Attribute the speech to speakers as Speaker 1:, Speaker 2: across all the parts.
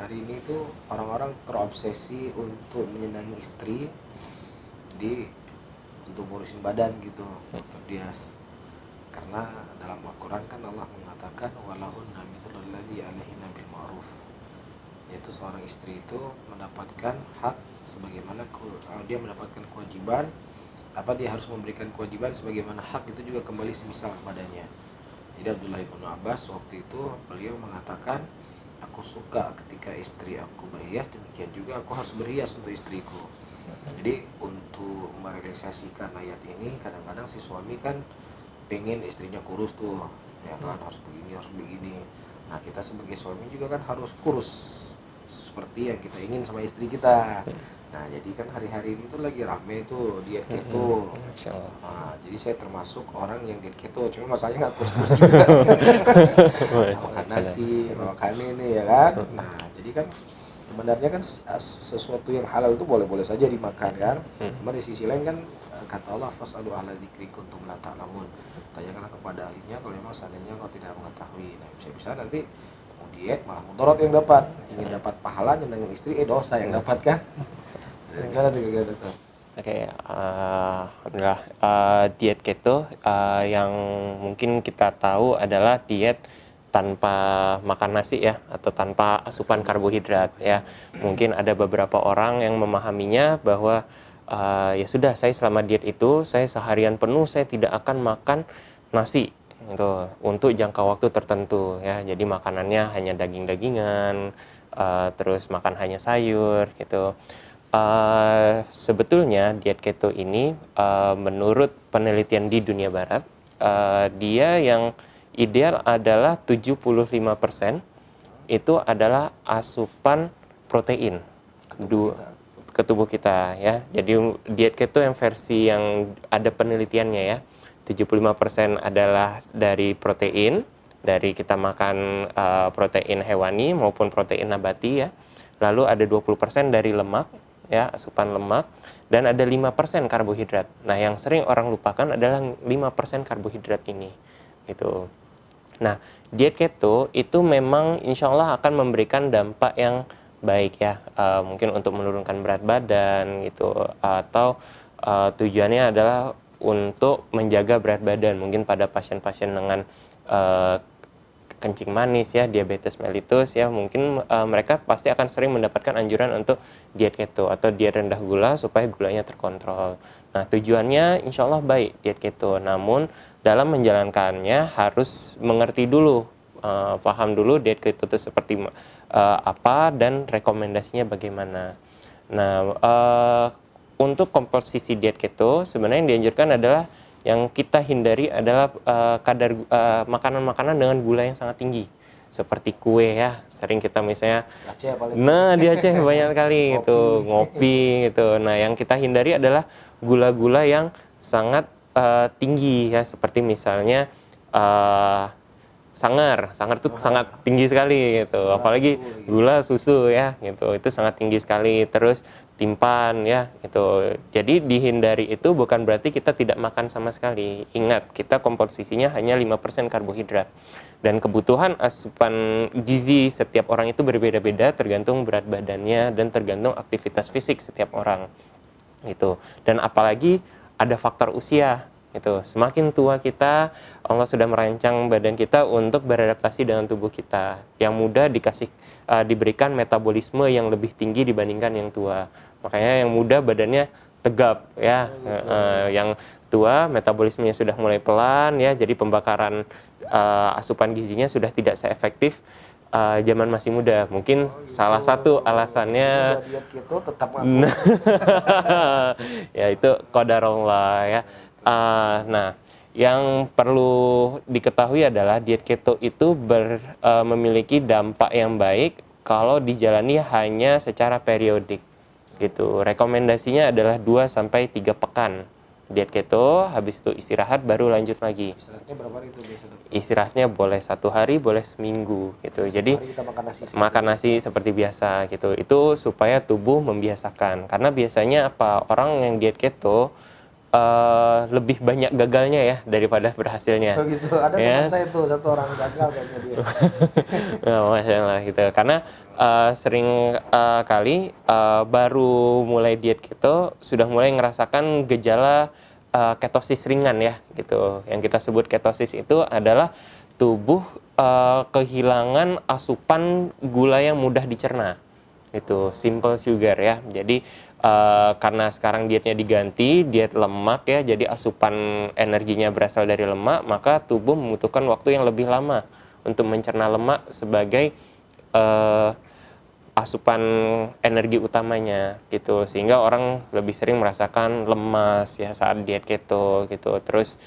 Speaker 1: hari ini tuh orang-orang terobsesi untuk menyenangi istri untuk ngurusin badan gitu, terbias. Karena dalam Al-Quran kan Allah mengatakan walahunna mithlul ladzi alaihinna bil ma'ruf, yaitu seorang istri itu mendapatkan hak sebagaimana dia mendapatkan kewajiban, dia harus memberikan kewajiban sebagaimana hak itu juga kembali semisal kepadanya. Jadi Abdullah bin Abbas waktu itu beliau mengatakan, aku suka ketika istri aku berhias, demikian juga aku harus berhias untuk istriku. Jadi untuk merealisasikan ayat ini, kadang-kadang si suami kan pengen istrinya kurus tuh, ya kan, harus begini harus begini. Nah kita sebagai suami juga kan harus kurus seperti yang kita ingin sama istri kita. Nah jadi kan hari-hari ini tuh lagi rame tuh diet keto. Nah jadi saya termasuk orang yang diet keto, cuma masalahnya nggak kurus-kurus juga. Makan nasi, makan ini ya kan. Nah jadi kan sebenarnya kan sesuatu yang halal itu boleh-boleh saja dimakan kan. Cuma di sisi lain kan kata Allah fas'alu ahla dzikri kuntum la ta'lamun, tanyakanlah kepada ahlinya kalau memang seandainya kau tidak mengetahui. Nah bisa-bisa nanti mau diet malah mudarat yang dapat, ingin dapat pahala nyenengin istri dosa yang dapat kan. Gimana tuh gitu tuh?
Speaker 2: Oke, alhamdulillah, diet keto yang mungkin kita tahu adalah diet tanpa makan nasi ya, atau tanpa asupan karbohidrat ya. Mungkin ada beberapa orang yang memahaminya bahwa ya sudah, saya selama diet itu saya seharian penuh saya tidak akan makan nasi gitu untuk jangka waktu tertentu ya. Jadi makanannya hanya daging-dagingan, terus makan hanya sayur gitu. Sebetulnya diet keto ini menurut penelitian di dunia barat, dia yang ideal adalah 75% itu adalah asupan protein ke tubuh kita ya. Jadi diet keto yang versi yang ada penelitiannya ya, 75% adalah dari protein, dari kita makan protein hewani maupun protein nabati ya. Lalu ada 20% dari lemak ya, asupan lemak, dan ada 5% karbohidrat. Nah, yang sering orang lupakan adalah 5% karbohidrat ini gitu. Nah, diet keto itu memang insya Allah akan memberikan dampak yang baik ya, mungkin untuk menurunkan berat badan gitu, atau tujuannya adalah untuk menjaga berat badan mungkin pada pasien-pasien dengan kencing manis ya, diabetes mellitus ya, mungkin mereka pasti akan sering mendapatkan anjuran untuk diet keto atau diet rendah gula supaya gulanya terkontrol. Nah, tujuannya insya Allah baik diet keto, namun dalam menjalankannya harus mengerti dulu, paham dulu diet keto itu seperti apa dan rekomendasinya bagaimana. Nah, untuk komposisi diet keto sebenarnya yang dianjurkan adalah yang kita hindari adalah kadar makanan-makanan dengan gula yang sangat tinggi, seperti kue ya, sering kita misalnya di Aceh banyak kali itu ngopi gitu. Nah, yang kita hindari adalah gula-gula yang sangat tinggi ya, seperti misalnya sangar itu sangat tinggi sekali gitu, apalagi gula susu ya gitu, itu sangat tinggi sekali. Terus timpan ya gitu. Jadi dihindari itu bukan berarti kita tidak makan sama sekali. Ingat, kita komposisinya hanya 5% karbohidrat. Dan kebutuhan asupan gizi setiap orang itu berbeda-beda tergantung berat badannya dan tergantung aktivitas fisik setiap orang. Gitu. Dan apalagi ada faktor usia. Gitu. Semakin tua kita, Allah sudah merancang badan kita untuk beradaptasi dengan tubuh kita. Yang muda diberikan metabolisme yang lebih tinggi dibandingkan yang tua. Makanya yang muda badannya tegap ya, yang tua metabolismenya sudah mulai pelan ya, jadi pembakaran asupan gizinya sudah tidak seefektif zaman masih muda. Mungkin salah satu alasannya
Speaker 1: diet keto tetap
Speaker 2: ya itu qadarullah ya. Nah, yang perlu diketahui adalah diet keto itu memiliki dampak yang baik kalau dijalani hanya secara periodik gitu. Rekomendasinya adalah 2-3 pekan diet keto, habis itu istirahat baru lanjut lagi.
Speaker 1: Istirahatnya berapa hari itu biasa, Dok?
Speaker 2: Istirahatnya boleh 1 hari, boleh seminggu gitu. Jadi
Speaker 1: kita
Speaker 2: makan nasi seperti biasa gitu. Itu supaya tubuh membiasakan. Karena biasanya orang yang diet keto lebih banyak gagalnya ya daripada berhasilnya.
Speaker 1: Oh gitu. Ada
Speaker 2: Ya.
Speaker 1: teman saya tuh satu orang gagal kayaknya dia.
Speaker 2: Nah, Masya Allah gitu. Karena sering kali baru mulai diet keto sudah mulai ngerasakan gejala ketosis ringan ya gitu. Yang kita sebut ketosis itu adalah tubuh kehilangan asupan gula yang mudah dicerna. Itu simple sugar ya. Jadi karena sekarang dietnya diganti diet lemak ya, jadi asupan energinya berasal dari lemak, maka tubuh membutuhkan waktu yang lebih lama untuk mencerna lemak sebagai asupan energi utamanya gitu, sehingga orang lebih sering merasakan lemas ya saat diet keto gitu, terus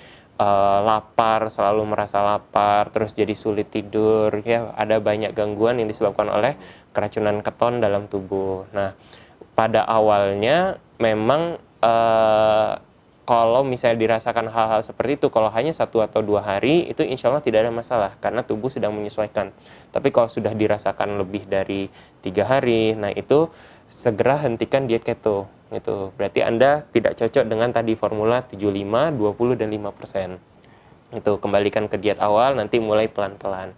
Speaker 2: lapar, selalu merasa lapar, terus jadi sulit tidur ya, ada banyak gangguan yang disebabkan oleh keracunan keton dalam tubuh. Nah, pada awalnya memang kalau misalnya dirasakan hal-hal seperti itu, kalau hanya 1 atau 2 hari itu insya Allah tidak ada masalah karena tubuh sedang menyesuaikan. Tapi kalau sudah dirasakan lebih dari 3 hari, nah itu segera hentikan diet keto. Itu berarti Anda tidak cocok dengan tadi formula 75, 20 dan 5%. Itu kembalikan ke diet awal, nanti mulai pelan-pelan.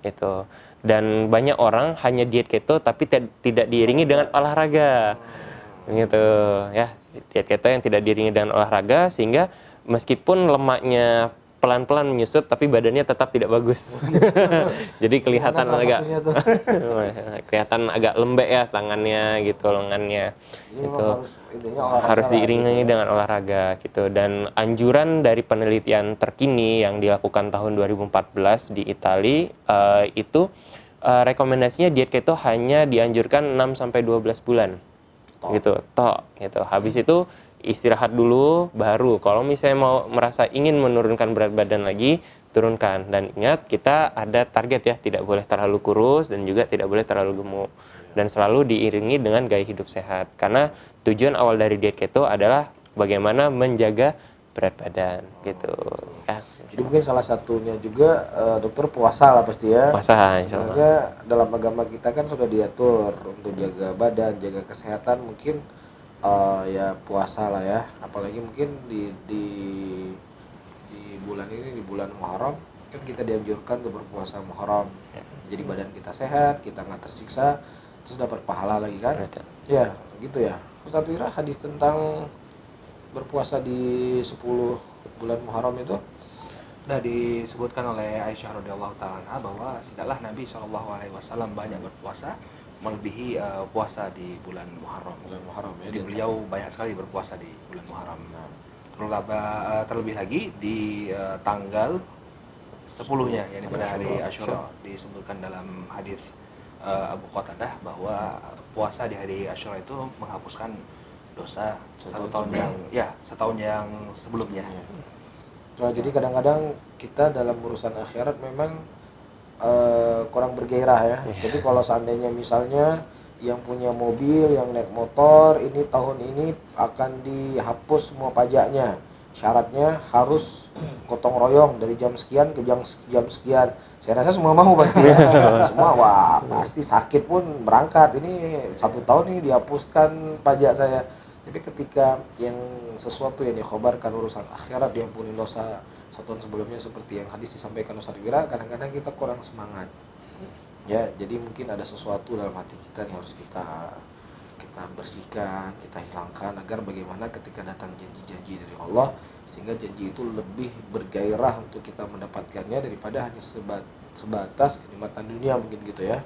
Speaker 2: Gitu. Dan banyak orang hanya diet keto tapi tidak diiringi dengan olahraga. Gitu ya. Diet keto yang tidak diiringi dengan olahraga sehingga meskipun lemaknya pelan-pelan menyusut tapi badannya tetap tidak bagus. Jadi kelihatan agak lembek ya tangannya gitu, lengannya.
Speaker 1: Ini
Speaker 2: Itu
Speaker 1: harus
Speaker 2: diiringi
Speaker 1: gitu ya.
Speaker 2: dengan olahraga gitu. Dan anjuran dari penelitian terkini yang dilakukan tahun 2014 di Italia itu rekomendasinya diet keto hanya dianjurkan 6 sampai 12 bulan. Gitu, gitu. Habis itu istirahat dulu, baru kalau misalnya mau merasa ingin menurunkan berat badan lagi, turunkan. Dan ingat, kita ada target ya, tidak boleh terlalu kurus dan juga tidak boleh terlalu gemuk. Dan selalu diiringi dengan gaya hidup sehat. Karena tujuan awal dari diet keto adalah bagaimana menjaga berat badan gitu. Ya.
Speaker 1: Jadi mungkin salah satunya juga dokter puasa lah pasti ya.
Speaker 2: Puasa, insya Allah.
Speaker 1: Sebenarnya dalam agama kita kan sudah diatur untuk jaga badan, jaga kesehatan, mungkin ya puasa lah ya. Apalagi mungkin di bulan ini, di bulan Muharram kan kita dianjurkan untuk berpuasa Muharram. Jadi badan kita sehat, kita nggak tersiksa, terus dapat pahala lagi kan. Ya gitu ya. Ustaz Wira, hadis tentang berpuasa di 10 bulan Muharram itu
Speaker 3: Sudah disebutkan oleh Aisyah radhiyallahu taala anha bahwa tidaklah Nabi SAW banyak berpuasa melebihi puasa di bulan Muharram.
Speaker 1: ya.
Speaker 3: Jadi beliau banyak sekali berpuasa di bulan Muharram. Terlebih lagi di tanggal 10-nya, yakni pada hari Asyura, disebutkan dalam hadis Abu Qatadah bahwa puasa di hari Asyura itu menghapuskan dosa setahun yang sebelumnya.
Speaker 1: Jadi kadang-kadang kita dalam urusan akhirat memang kurang bergairah ya. Jadi kalau seandainya misalnya yang punya mobil, yang naik motor, ini tahun ini akan dihapus semua pajaknya. Syaratnya harus gotong royong dari jam sekian ke jam sekian. Saya rasa semua mau pasti ya. Semua pasti sakit pun berangkat. Ini 1 tahun ini dihapuskan pajak saya. Tapi ketika yang sesuatu yang dikhabarkan urusan akhirat, diampuni dosa 1 tahun sebelumnya seperti yang hadis disampaikan Ustaz Wira, kadang-kadang kita kurang semangat. Ya, jadi mungkin ada sesuatu dalam hati kita yang harus kita bersihkan, kita hilangkan agar bagaimana ketika datang janji-janji dari Allah, sehingga janji itu lebih bergairah untuk kita mendapatkannya daripada hanya sebatas kenikmatan dunia mungkin gitu ya.